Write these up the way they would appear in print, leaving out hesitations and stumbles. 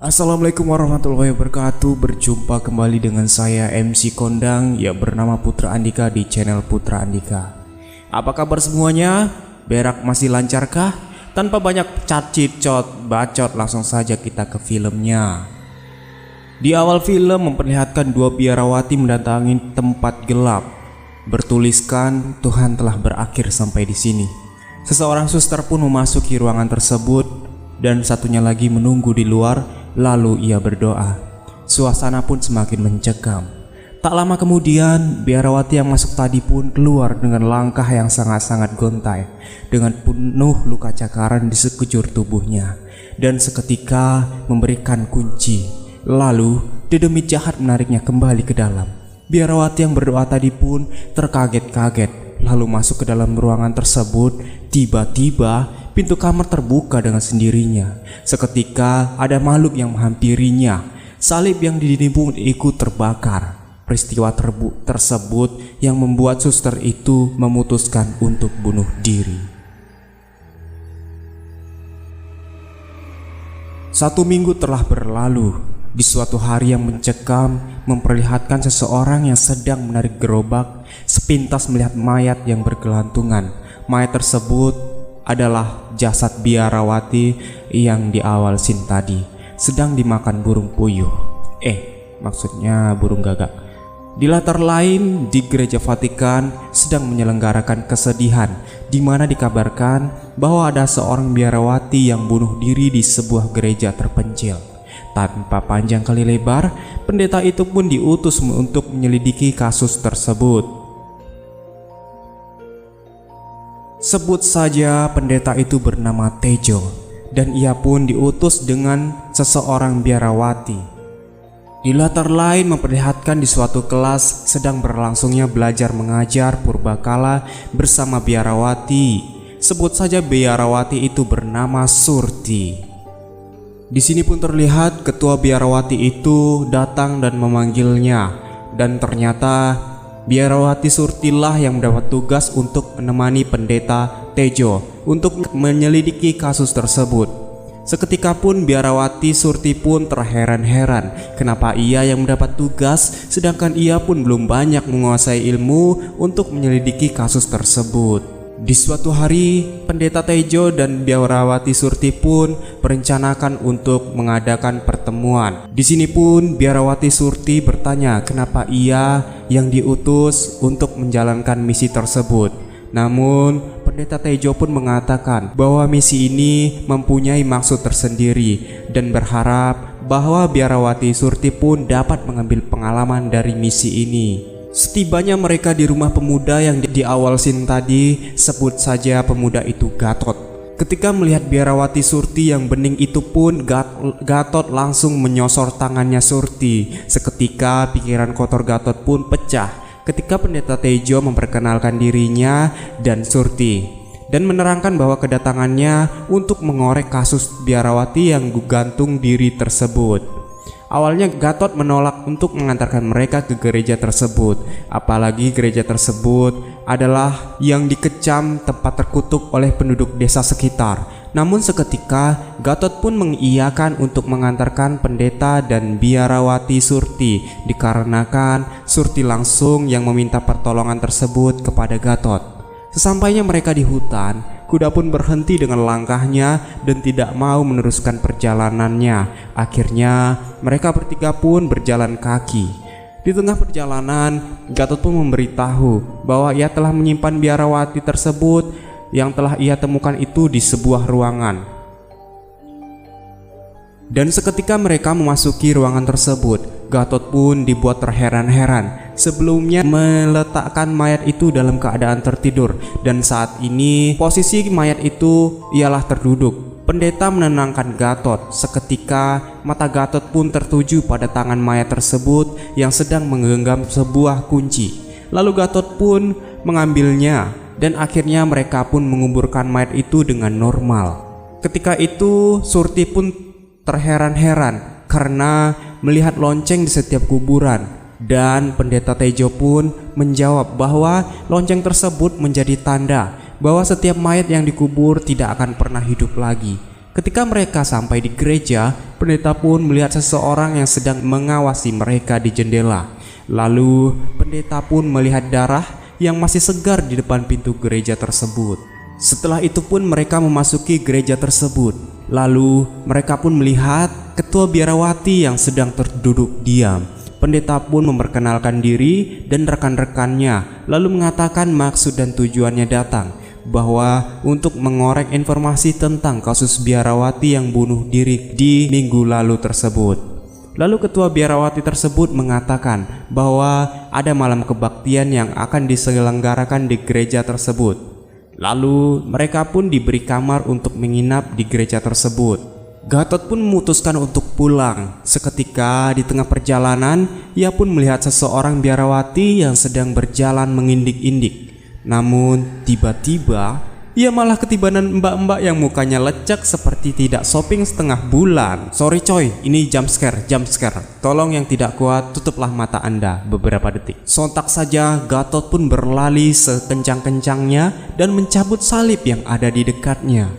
Assalamualaikum warahmatullahi wabarakatuh. Berjumpa kembali dengan saya MC Kondang yang bernama Putra Andika di channel Putra Andika. Apa kabar semuanya? Berak masih lancarkah? Tanpa banyak cacit-cot bacot, langsung saja kita ke filmnya. Di awal film memperlihatkan dua biarawati mendatangi tempat gelap. Bertuliskan Tuhan telah berakhir sampai di sini. Seseorang suster pun memasuki ruangan tersebut dan satunya lagi menunggu di luar. Lalu ia berdoa. Suasana pun semakin mencekam. Tak lama kemudian biarawati yang masuk tadi pun keluar dengan langkah yang sangat-sangat gontai, dengan penuh luka cakaran di sekujur tubuhnya, dan seketika memberikan kunci. Lalu dedemit jahat menariknya kembali ke dalam. Biarawati yang berdoa tadi pun terkaget-kaget, lalu masuk ke dalam ruangan tersebut. Tiba-tiba pintu kamar terbuka dengan sendirinya. Seketika ada makhluk yang menghampirinya. Salib yang di dinding pun ikut terbakar. Peristiwa tersebut yang membuat suster itu memutuskan untuk bunuh diri. 1 minggu telah berlalu. Di suatu hari yang mencekam memperlihatkan seseorang yang sedang menarik gerobak, sepintas melihat mayat yang bergelantungan. Mayat tersebut adalah jasad biarawati yang di awal scene tadi sedang dimakan burung puyuh. Maksudnya burung gagak. Di latar lain di gereja Vatikan sedang menyelenggarakan kesedihan, di mana dikabarkan bahwa ada seorang biarawati yang bunuh diri di sebuah gereja terpencil. Tanpa panjang kali lebar, pendeta itu pun diutus untuk menyelidiki kasus tersebut. Sebut saja pendeta itu bernama Tejo, dan ia pun diutus dengan seseorang biarawati. Di latar lain memperlihatkan di suatu kelas sedang berlangsungnya belajar mengajar purbakala bersama biarawati. Sebut saja biarawati itu bernama Surti. Di sini pun terlihat ketua biarawati itu datang dan memanggilnya, dan ternyata biarawati Surtilah yang mendapat tugas untuk menemani pendeta Tejo untuk menyelidiki kasus tersebut. Seketika pun biarawati Surti pun terheran-heran kenapa ia yang mendapat tugas, sedangkan ia pun belum banyak menguasai ilmu untuk menyelidiki kasus tersebut. Di suatu hari, pendeta Tejo dan biarawati Surti pun merencanakan untuk mengadakan pertemuan. Di sini pun biarawati Surti bertanya kenapa ia yang diutus untuk menjalankan misi tersebut. Namun pendeta Tejo pun mengatakan bahwa misi ini mempunyai maksud tersendiri dan berharap bahwa biarawati Surti pun dapat mengambil pengalaman dari misi ini. Setibanya mereka di rumah pemuda yang di awal scene tadi, sebut saja pemuda itu Gatot. Ketika melihat biarawati Surti yang bening itu pun, Gatot langsung menyosor tangannya Surti. Seketika pikiran kotor Gatot pun pecah ketika pendeta Tejo memperkenalkan dirinya dan Surti, dan menerangkan bahwa kedatangannya untuk mengorek kasus biarawati yang gantung diri tersebut. Awalnya Gatot menolak untuk mengantarkan mereka ke gereja tersebut, apalagi gereja tersebut adalah yang dikecam tempat terkutuk oleh penduduk desa sekitar. Namun seketika Gatot pun mengiyakan untuk mengantarkan pendeta dan biarawati Surti, dikarenakan Surti langsung yang meminta pertolongan tersebut kepada Gatot. Sesampainya mereka di hutan, kuda pun berhenti dengan langkahnya dan tidak mau meneruskan perjalanannya. Akhirnya mereka bertiga pun berjalan kaki. Di tengah perjalanan, Gatot pun memberitahu bahwa ia telah menyimpan biarawati tersebut yang telah ia temukan itu di sebuah ruangan. Dan seketika mereka memasuki ruangan tersebut, Gatot pun dibuat terheran-heran. Sebelumnya meletakkan mayat itu dalam keadaan tertidur, dan saat ini posisi mayat itu ialah terduduk. Pendeta menenangkan Gatot. Seketika mata Gatot pun tertuju pada tangan mayat tersebut yang sedang menggenggam sebuah kunci. Lalu Gatot pun mengambilnya, dan akhirnya mereka pun menguburkan mayat itu dengan normal. Ketika itu Surti pun terheran-heran karena melihat lonceng di setiap kuburan, dan pendeta Tejo pun menjawab bahwa lonceng tersebut menjadi tanda bahwa setiap mayat yang dikubur tidak akan pernah hidup lagi. Ketika mereka sampai di gereja, pendeta pun melihat seseorang yang sedang mengawasi mereka di jendela. Lalu pendeta pun melihat darah yang masih segar di depan pintu gereja tersebut. Setelah itu pun mereka memasuki gereja tersebut. Lalu mereka pun melihat ketua biarawati yang sedang terduduk diam. Pendeta pun memperkenalkan diri dan rekan-rekannya, lalu mengatakan maksud dan tujuannya datang, bahwa untuk mengorek informasi tentang kasus biarawati yang bunuh diri di minggu lalu tersebut. Lalu ketua biarawati tersebut mengatakan bahwa ada malam kebaktian yang akan diselenggarakan di gereja tersebut. Lalu mereka pun diberi kamar untuk menginap di gereja tersebut. Gatot pun memutuskan untuk pulang. Seketika di tengah perjalanan, ia pun melihat seseorang biarawati yang sedang berjalan mengindik-indik. Namun tiba-tiba ia malah ketibanan mbak-mbak yang mukanya lecek seperti tidak shopping setengah bulan. Sorry coy, ini jump scare. Tolong yang tidak kuat tutuplah mata Anda beberapa detik. Sontak saja Gatot pun berlari sekencang-kencangnya dan mencabut salib yang ada di dekatnya.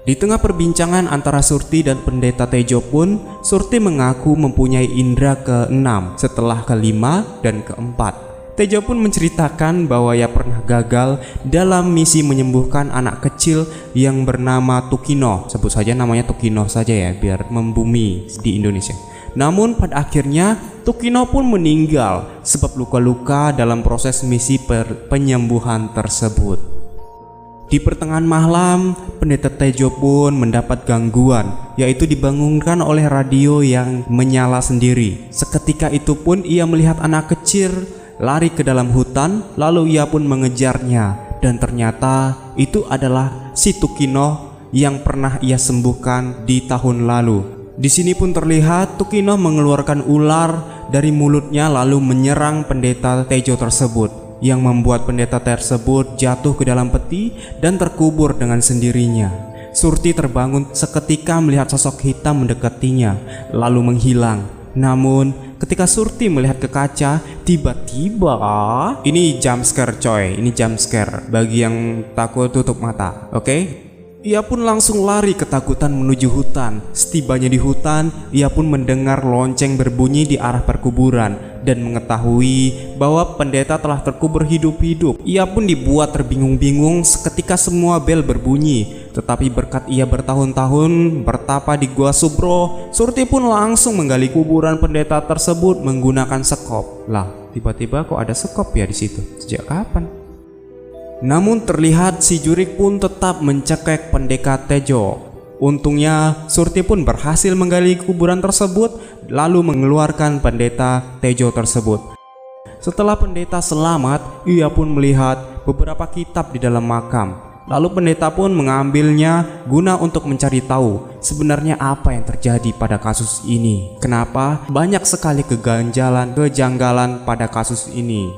Di tengah perbincangan antara Surti dan pendeta Tejo pun, Surti mengaku mempunyai indera ke-6 setelah ke-5 dan ke-4. Tejo pun menceritakan bahwa ia pernah gagal dalam misi menyembuhkan anak kecil yang bernama Tukino. Sebut saja namanya Tukino saja ya, biar membumi di Indonesia. Namun pada akhirnya Tukino pun meninggal sebab luka-luka dalam proses misi penyembuhan tersebut. Di pertengahan malam, pendeta Tejo pun mendapat gangguan, yaitu dibangunkan oleh radio yang menyala sendiri. Seketika itu pun ia melihat anak kecil lari ke dalam hutan, lalu ia pun mengejarnya, dan ternyata itu adalah si Tukino yang pernah ia sembuhkan di tahun lalu. Di sini pun terlihat Tukino mengeluarkan ular dari mulutnya lalu menyerang pendeta Tejo tersebut, yang membuat pendeta tersebut jatuh ke dalam peti dan terkubur dengan sendirinya. Surti terbangun seketika melihat sosok hitam mendekatinya lalu menghilang. Namun ketika Surti melihat ke kaca, tiba-tiba ini jump scare coy, ini jump scare. Bagi yang takut tutup mata, oke? Ia pun langsung lari ketakutan menuju hutan. Setibanya di hutan, ia pun mendengar lonceng berbunyi di arah perkuburan dan mengetahui bahwa pendeta telah terkubur hidup-hidup. Ia pun dibuat terbingung-bingung seketika semua bel berbunyi. Tetapi berkat ia bertahun-tahun bertapa di Gua Subro, Surti pun langsung menggali kuburan pendeta tersebut menggunakan sekop. Lah, tiba-tiba kok ada sekop ya di situ? Sejak kapan? Namun terlihat si Jurik pun tetap mencekek pendeta Tejo. Untungnya Surti pun berhasil menggali kuburan tersebut lalu mengeluarkan pendeta Tejo tersebut. Setelah pendeta selamat, ia pun melihat beberapa kitab di dalam makam. Lalu pendeta pun mengambilnya guna untuk mencari tahu sebenarnya apa yang terjadi pada kasus ini. Kenapa banyak sekali kejanggalan pada kasus ini.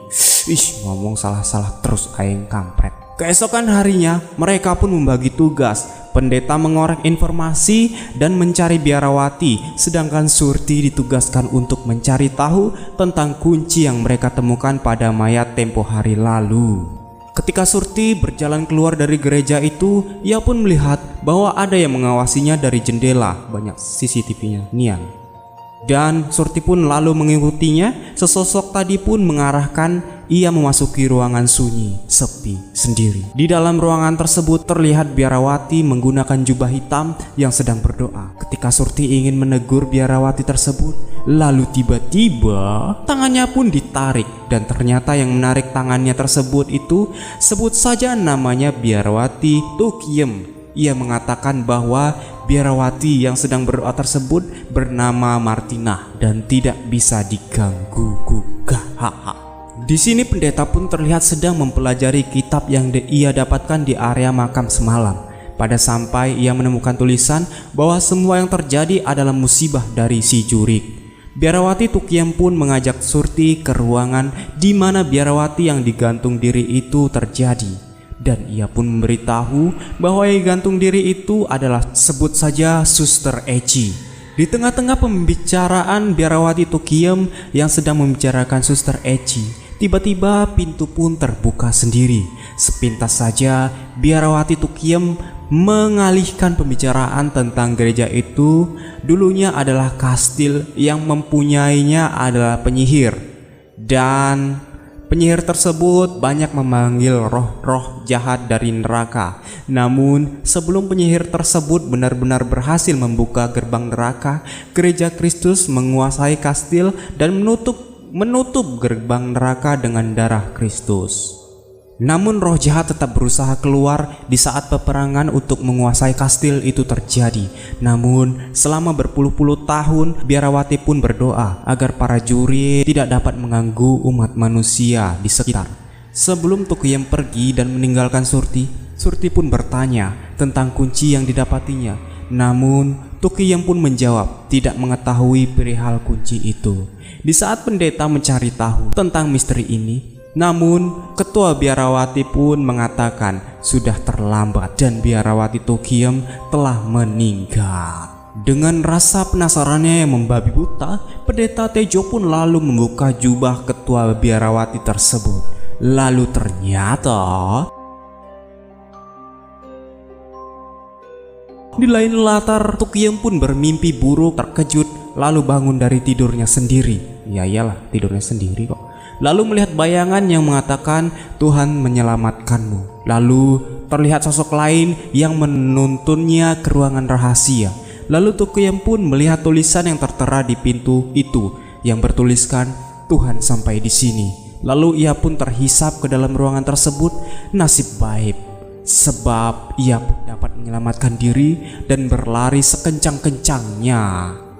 Ngomong salah-salah terus aing kampret. Keesokan harinya mereka pun membagi tugas. Pendeta mengorek informasi dan mencari biarawati, sedangkan Surti ditugaskan untuk mencari tahu tentang kunci yang mereka temukan pada mayat tempo hari lalu. Ketika Surti berjalan keluar dari gereja itu, ia pun melihat bahwa ada yang mengawasinya dari jendela. Banyak CCTV-nya, nian. Dan Surti pun lalu mengikutinya. Sesosok tadi pun mengarahkan ia memasuki ruangan sunyi, sepi, sendiri. Di dalam ruangan tersebut terlihat biarawati menggunakan jubah hitam yang sedang berdoa. Ketika Surti ingin menegur biarawati tersebut, lalu tiba-tiba tangannya pun ditarik. Dan ternyata yang menarik tangannya tersebut itu, sebut saja namanya biarawati Tukiem. Ia mengatakan bahwa biarawati yang sedang berdoa tersebut bernama Martina dan tidak bisa diganggu gugah. Di sini pendeta pun terlihat sedang mempelajari kitab yang ia dapatkan di area makam semalam. Pada sampai ia menemukan tulisan bahwa semua yang terjadi adalah musibah dari si Jurik. Biarawati Tukiem pun mengajak Surti ke ruangan di mana biarawati yang digantung diri itu terjadi. Dan ia pun memberitahu bahwa yang gantung diri itu adalah sebut saja Suster Eci. Di tengah-tengah pembicaraan biarawati Tukiem yang sedang membicarakan Suster Eci, Tiba-tiba pintu pun terbuka sendiri. Sepintas saja biarawati Tukiem mengalihkan pembicaraan tentang gereja itu. Dulunya adalah kastil yang mempunyainya adalah penyihir, dan penyihir tersebut banyak memanggil roh-roh jahat dari neraka. Namun sebelum penyihir tersebut benar-benar berhasil membuka gerbang neraka, gereja Kristus menguasai kastil dan menutup gerbang neraka dengan darah Kristus. Namun roh jahat tetap berusaha keluar di saat peperangan untuk menguasai kastil itu terjadi. Namun selama berpuluh-puluh tahun biarawati pun berdoa agar para jurid tidak dapat mengganggu umat manusia di sekitar. Sebelum Tukiem pergi dan meninggalkan Surti pun bertanya tentang kunci yang didapatinya. Namun Tukiem pun menjawab tidak mengetahui perihal kunci itu. Di saat pendeta mencari tahu tentang misteri ini, namun ketua biarawati pun mengatakan sudah terlambat dan biarawati Tukiem telah meninggal. Dengan rasa penasarannya yang membabi buta, pendeta Tejo pun lalu membuka jubah ketua biarawati tersebut. Lalu ternyata di lain latar, Tukiem pun bermimpi buruk terkejut lalu bangun dari tidurnya sendiri. Ya iyalah, tidurnya sendiri kok. Lalu melihat bayangan yang mengatakan Tuhan menyelamatkanmu. Lalu terlihat sosok lain yang menuntunnya ke ruangan rahasia. Lalu Tukiem pun melihat tulisan yang tertera di pintu itu yang bertuliskan Tuhan sampai di sini. Lalu ia pun terhisap ke dalam ruangan tersebut. Nasib baik, sebab ia pun dapat menyelamatkan diri dan berlari sekencang-kencangnya.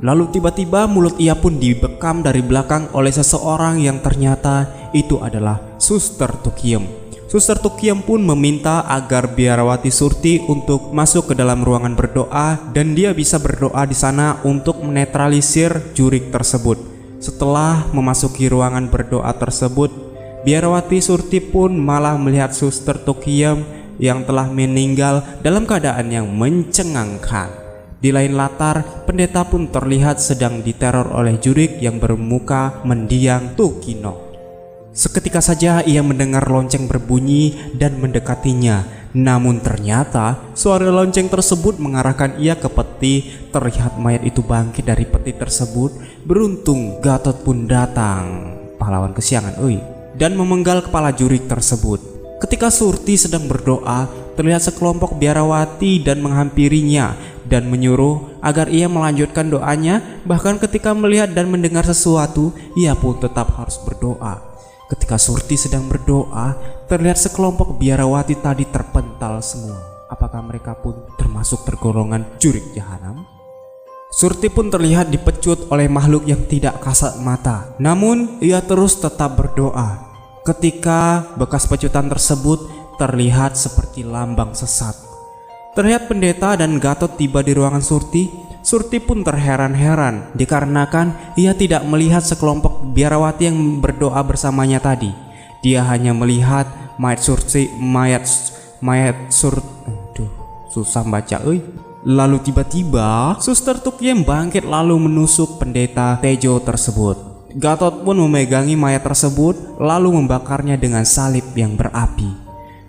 Lalu tiba-tiba mulut ia pun dibekam dari belakang oleh seseorang yang ternyata itu adalah Suster Tukiem. Suster Tukiem pun meminta agar biarawati Surti untuk masuk ke dalam ruangan berdoa dan dia bisa berdoa di sana untuk menetralisir jurik tersebut. Setelah memasuki ruangan berdoa tersebut, biarawati Surti pun malah melihat Suster Tukiem yang telah meninggal dalam keadaan yang mencengangkan. Di lain latar, pendeta pun terlihat sedang diteror oleh jurik yang bermuka mendiang Tukino. Seketika saja ia mendengar lonceng berbunyi dan mendekatinya. Namun ternyata suara lonceng tersebut mengarahkan ia ke peti. Terlihat mayat itu bangkit dari peti tersebut. Beruntung Gatot pun datang, pahlawan kesiangan dan memenggal kepala jurik tersebut. Ketika Surti sedang berdoa, terlihat sekelompok biarawati dan menghampirinya dan menyuruh agar ia melanjutkan doanya. Bahkan ketika melihat dan mendengar sesuatu, ia pun tetap harus berdoa. Ketika Surti sedang berdoa, terlihat sekelompok biarawati tadi terpental semua. Apakah mereka pun termasuk tergolongan jurik jahanam? Surti pun terlihat dipecut oleh makhluk yang tidak kasat mata. Namun ia terus tetap berdoa. Ketika bekas pecutan tersebut terlihat seperti lambang sesat. Terlihat pendeta dan Gatot tiba di ruangan Surti. Surti pun terheran-heran dikarenakan ia tidak melihat sekelompok biarawati yang berdoa bersamanya tadi. Dia hanya melihat susah baca Lalu tiba-tiba Suster Tukiem bangkit lalu menusuk pendeta Tejo tersebut. Gatot pun memegangi mayat tersebut lalu membakarnya dengan salib yang berapi.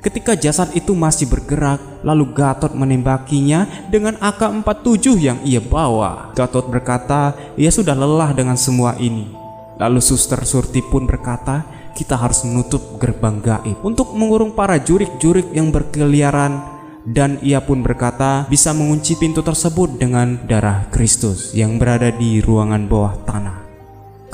Ketika jasad itu masih bergerak, lalu Gatot menembakinya dengan AK-47 yang ia bawa. Gatot berkata ia sudah lelah dengan semua ini. Lalu Suster Surti pun berkata, kita harus menutup gerbang gaib untuk mengurung para jurik-jurik yang berkeliaran. Dan ia pun berkata bisa mengunci pintu tersebut dengan darah Kristus yang berada di ruangan bawah tanah.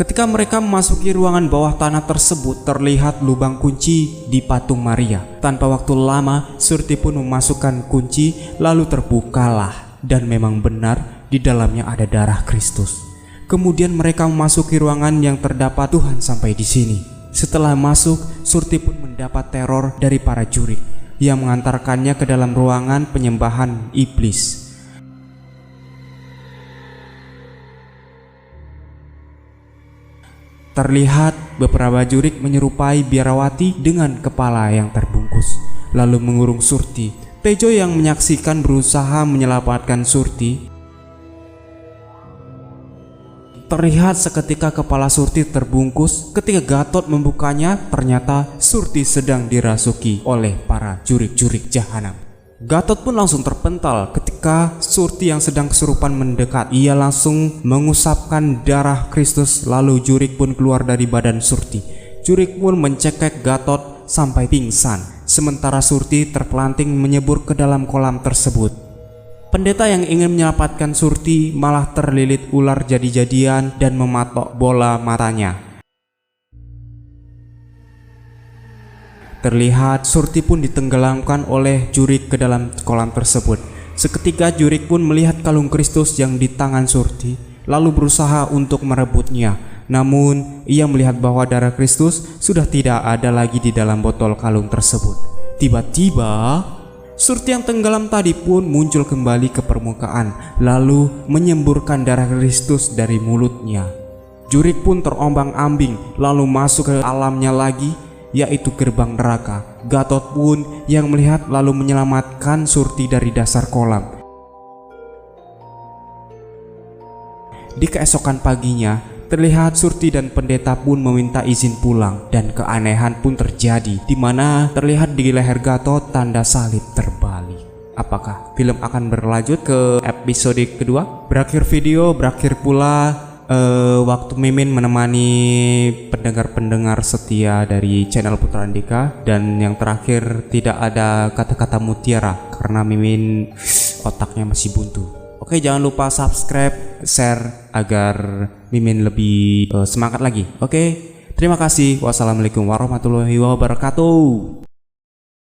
Ketika mereka memasuki ruangan bawah tanah tersebut, terlihat lubang kunci di patung Maria. Tanpa waktu lama, Surti pun memasukkan kunci, lalu terbukalah. Dan memang benar, di dalamnya ada darah Kristus. Kemudian mereka memasuki ruangan yang terdapat Tuhan sampai di sini. Setelah masuk, Surti pun mendapat teror dari para jurik yang mengantarkannya ke dalam ruangan penyembahan iblis. Terlihat beberapa jurik menyerupai biarawati dengan kepala yang terbungkus, lalu mengurung Surti. Tejo yang menyaksikan berusaha menyelamatkan Surti. Terlihat seketika kepala Surti terbungkus. Ketika Gatot membukanya, ternyata Surti sedang dirasuki oleh para jurik-jurik jahanam. Gatot pun langsung terpental ketika Surti yang sedang kesurupan mendekat. Ia langsung mengusapkan darah Kristus, lalu jurik pun keluar dari badan Surti. Jurik pun mencekek Gatot sampai pingsan, sementara Surti terpelanting menyebur ke dalam kolam tersebut. Pendeta yang ingin menyelamatkan Surti malah terlilit ular jadi-jadian dan mematok bola matanya. Terlihat Surti pun ditenggelamkan oleh jurik ke dalam kolam tersebut. Seketika jurik pun melihat kalung Kristus yang di tangan Surti, lalu berusaha untuk merebutnya. Namun ia melihat bahwa darah Kristus sudah tidak ada lagi di dalam botol kalung tersebut. Tiba-tiba Surti yang tenggelam tadi pun muncul kembali ke permukaan, lalu menyemburkan darah Kristus dari mulutnya. Jurik pun terombang-ambing lalu masuk ke alamnya lagi, yaitu gerbang neraka. Gatot pun yang melihat lalu menyelamatkan Surti dari dasar kolam. Di keesokan paginya, terlihat Surti dan pendeta pun meminta izin pulang, dan keanehan pun terjadi, di mana terlihat di leher Gatot tanda salib terbalik. Apakah film akan berlanjut ke episode kedua? Berakhir video, berakhir pula waktu Mimin menemani pendengar-pendengar setia dari channel Putra Andika. Dan yang terakhir, tidak ada kata-kata mutiara karena Mimin otaknya masih buntu. Oke, jangan lupa subscribe, share agar Mimin lebih semangat lagi. Oke, terima kasih. Wassalamualaikum warahmatullahi wabarakatuh.